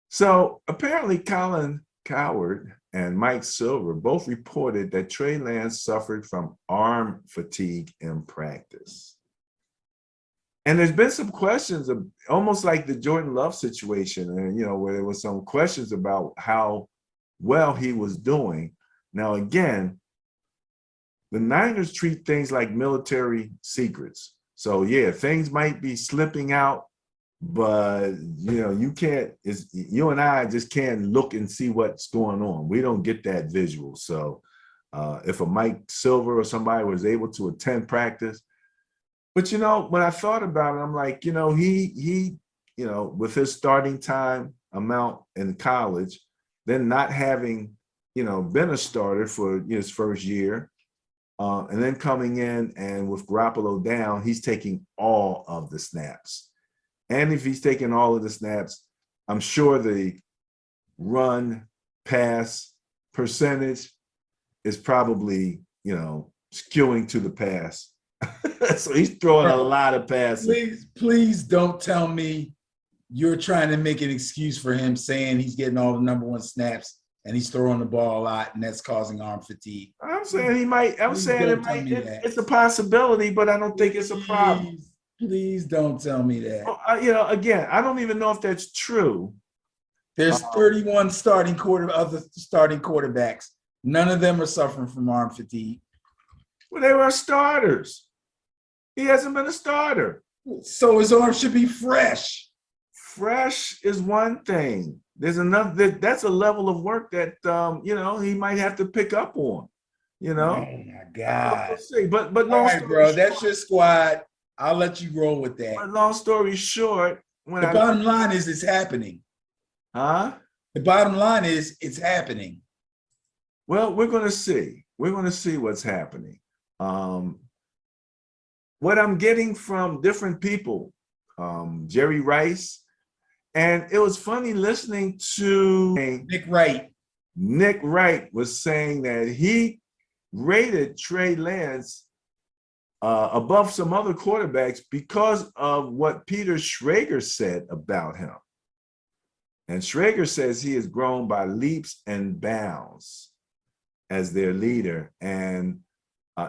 So apparently, Colin Coward and Mike Silver both reported that Trey Lance suffered from arm fatigue in practice. And there's been some questions of almost like the Jordan Love situation, and where there was some questions about how well he was doing. Now, again, the Niners treat things like military secrets. So yeah, things might be slipping out, but you can't. You and I just can't look and see what's going on. We don't get that visual. So if a Mike Silver or somebody was able to attend practice, but when I thought about it, I'm like, he with his starting time amount in college, then not having been a starter for his first year. And then coming in and with Garoppolo down, he's taking all of the snaps. And if he's taking all of the snaps, I'm sure the run pass percentage is probably, skewing to the pass. So he's throwing a lot of passes. Please don't tell me you're trying to make an excuse for him saying he's getting all the number one snaps and he's throwing the ball a lot, and that's causing arm fatigue. I'm saying he might. I'm saying it might. It's a possibility, but I don't think it's a problem. Please don't tell me that. Again, I don't even know if that's true. There's 31 starting quarterbacks. None of them are suffering from arm fatigue. Well, they were starters. He hasn't been a starter. So his arm should be fresh. Fresh is one thing. There's enough that's a level of work that he might have to pick up on. Oh my God. But all right, bro, short, that's your squad. I'll let you roll with that. But long story short, the bottom line is it's happening. Huh? The bottom line is it's happening. Well, we're gonna see. We're gonna see what's happening. What I'm getting from different people, Jerry Rice. And it was funny listening to Nick Wright. Nick Wright was saying that he rated Trey Lance above some other quarterbacks because of what Peter Schrager said about him. And Schrager says he has grown by leaps and bounds as their leader. And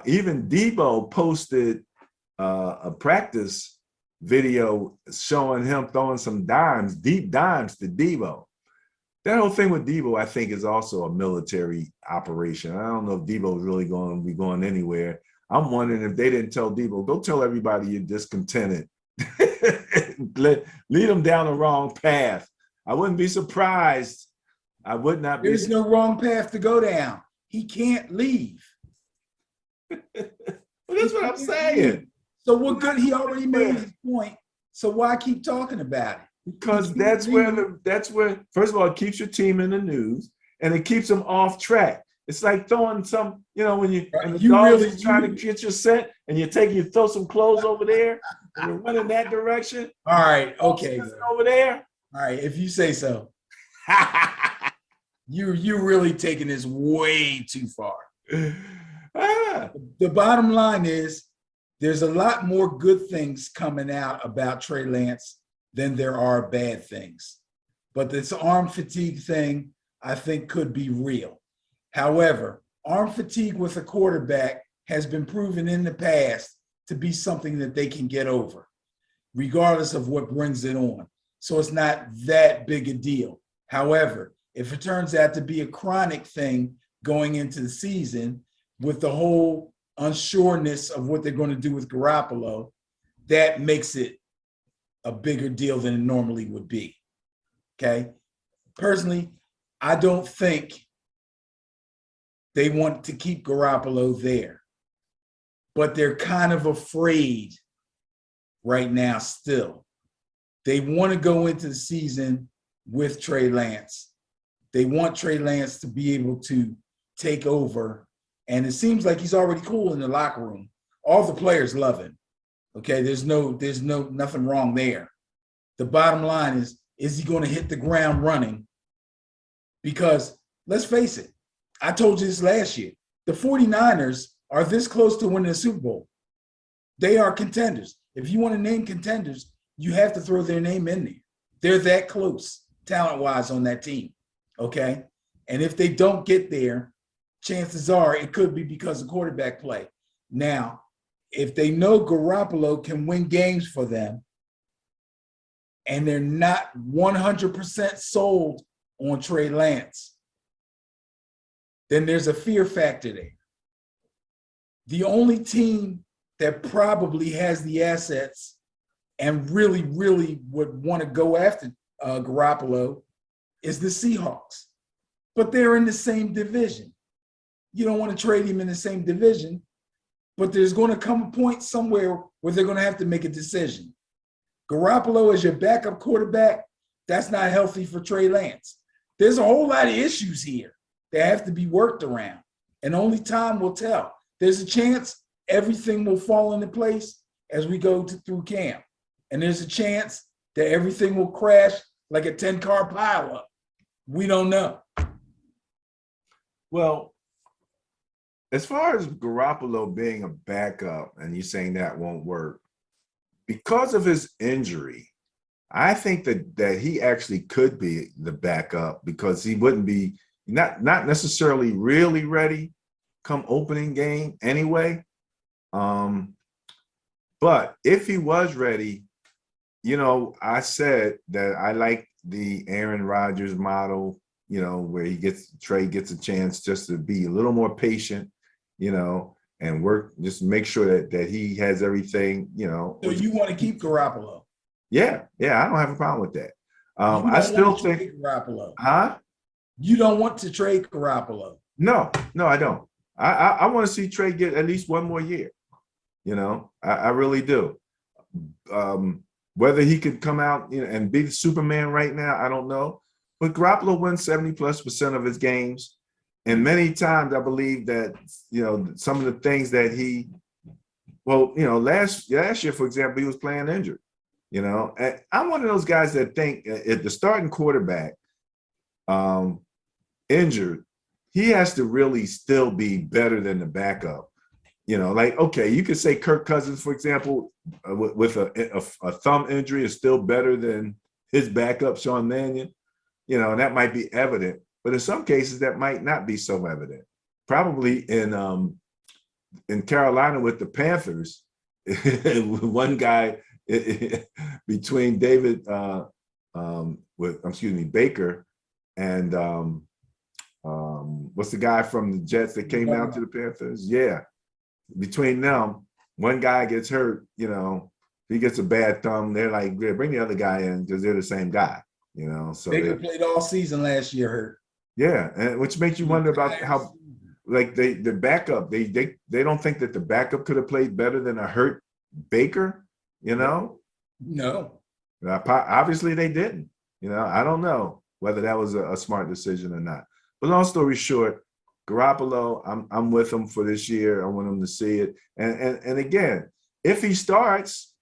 even Debo posted a practice video showing him throwing some dimes, deep dimes to Debo. That whole thing with Debo, I think, is also a military operation. I don't know if Debo is really going to be going anywhere. I'm wondering if they didn't tell Debo, go tell everybody you're discontented. Lead them down the wrong path. I wouldn't be surprised. I would not be. There's no wrong path to go down. He can't leave. Well, that's what I'm saying. So what good? He already made his point. So why keep talking about it? Because that's where first of all, it keeps your team in the news and it keeps them off track. It's like throwing some, when you and the dog is trying to get your scent and you throw some clothes over there and you're running that direction. All right, okay. Over there. All right, if you say so. You're really taking this way too far. The bottom line is there's a lot more good things coming out about Trey Lance than there are bad things. But this arm fatigue thing, I think, could be real. However, arm fatigue with a quarterback has been proven in the past to be something that they can get over, regardless of what brings it on. So it's not that big a deal. However, if it turns out to be a chronic thing going into the season with the whole unsureness of what they're going to do with Garoppolo, that makes it a bigger deal than it normally would be. Okay? Personally, I don't think they want to keep Garoppolo there, but they're kind of afraid right now still. They want to go into the season with Trey Lance. They want Trey Lance to be able to take over, and it seems like he's already cool in the locker room. All the players love him. Okay, there's nothing wrong there. The bottom line is he going to hit the ground running? Because let's face it, I told you this last year, the 49ers are this close to winning the Super Bowl. They are contenders. If you want to name contenders, you have to throw their name in there. They're that close. talent-wise on that team. Okay. And if they don't get there, chances are it could be because of quarterback play. Now, if they know Garoppolo can win games for them and they're not 100% sold on Trey Lance, then there's a fear factor there. The only team that probably has the assets and really, really would want to go after Garoppolo is the Seahawks. But they're in the same division. You don't want to trade him in the same division, but there's going to come a point somewhere where they're going to have to make a decision. Garoppolo as your backup quarterback, that's not healthy for Trey Lance. There's a whole lot of issues here that have to be worked around, and only time will tell. There's a chance everything will fall into place as we go through camp, and there's a chance that everything will crash like a 10-car pileup. We don't know. Well, as far as Garoppolo being a backup, and you saying that won't work, because of his injury, I think that he actually could be the backup because he wouldn't be not necessarily really ready come opening game anyway. But if he was ready, I said that I like the Aaron Rodgers model, where Trey gets a chance just to be a little more patient, and work, just make sure that he has everything, So you want to keep Garoppolo? Yeah, I don't have a problem with that. I still think Garoppolo. Huh? You don't want to trade Garoppolo? No, I don't. I want to see Trey get at least one more year. I really do. Whether he could come out and be the Superman right now, I don't know. But Garoppolo wins 70+% of his games. And many times I believe that, some of the things that last year, for example, he was playing injured, and I'm one of those guys that think if the starting quarterback injured, he has to really still be better than the backup. Okay, you could say Kirk Cousins, for example, with a thumb injury is still better than his backup, Sean Mannion, and that might be evident. But in some cases, that might not be so evident. Probably in Carolina with the Panthers, one guy between Baker and what's the guy from the Jets that came down to the Panthers? Yeah, between them, one guy gets hurt. He gets a bad thumb. They're like, yeah, bring the other guy in because they're the same guy. So Baker played all season last year hurt. Yeah, and which makes you wonder about how, like the backup, they don't think that the backup could have played better than a hurt Baker, No. Obviously they didn't. I don't know whether that was a smart decision or not. But long story short, Garoppolo, I'm with him for this year. I want him to see it. And again, if he starts,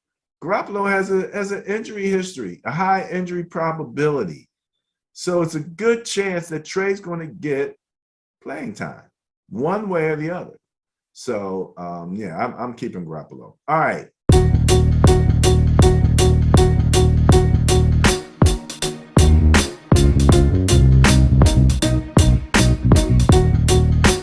Garoppolo has an injury history, a high injury probability. So it's a good chance that Trey's going to get playing time, one way or the other. So, I'm keeping Garoppolo. All right.